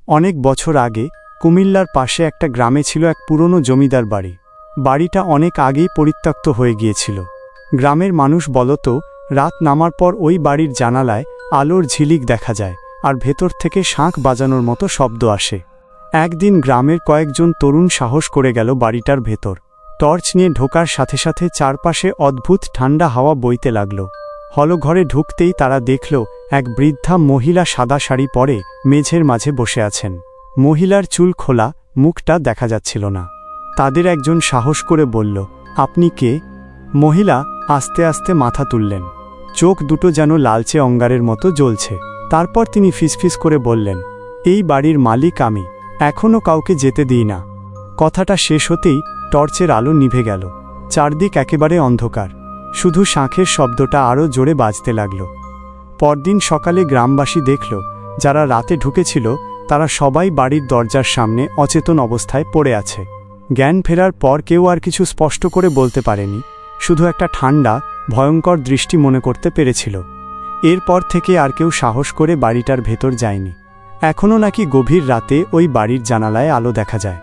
অনেক বছর আগে কুমিল্লার পাশে একটা গ্রামে ছিল এক পুরনো জমিদার বাড়ি। বাড়িটা অনেক আগেই পরিত্যক্ত হয়ে গিয়েছিল। গ্রামের মানুষ বলতো রাত নামার পর ওই বাড়ির জানালায় আলোর ঝিলিক দেখা যায়, আর ভেতর থেকে শাঁখ বাজানোর মতো শব্দ আসে। একদিন গ্রামের কয়েকজন তরুণ সাহস করে গেল বাড়িটার ভেতর। টর্চ নিয়ে ঢোকার সাথে সাথে চারপাশে অদ্ভুত ঠান্ডা হাওয়া বইতে লাগল। হলঘরে ঢুকতেই তারা দেখল এক বৃদ্ধা মহিলা সাদা শাড়ি পরে মেঝের মাঝে বসে আছেন। মহিলার চুল খোলা, মুখটা দেখা যাচ্ছিল না। তাদের একজন সাহস করে বলল, আপনি কে? মহিলা আস্তে আস্তে মাথা তুললেন। চোখ দুটো যেন লালচে অঙ্গারের মতো জ্বলছে। তারপর তিনি ফিসফিস করে বললেন, এই বাড়ির মালিক আমি, এখনও কাউকে যেতে দিই না। কথাটা শেষ হতেই টর্চের আলো নিভে গেল। চারদিক একেবারে অন্ধকার, শুধু শাঁখের শব্দটা আরও জোরে বাজতে লাগল। পরদিন সকালে গ্রামবাসী দেখল যারা রাতে ঢুকেছিল তারা সবাই বাড়ির দরজার সামনে অচেতন অবস্থায় পড়ে আছে। জ্ঞান ফেরার পর কেউ আর কিছু স্পষ্ট করে বলতে পারেনি, শুধু একটা ঠান্ডা ভয়ঙ্কর দৃষ্টি মনে করতে পেরেছিল। এরপর থেকে আর কেউ সাহস করে বাড়িটার ভেতর যায়নি। এখনও নাকি গভীর রাতে ওই বাড়ির জানালায় আলো দেখা যায়।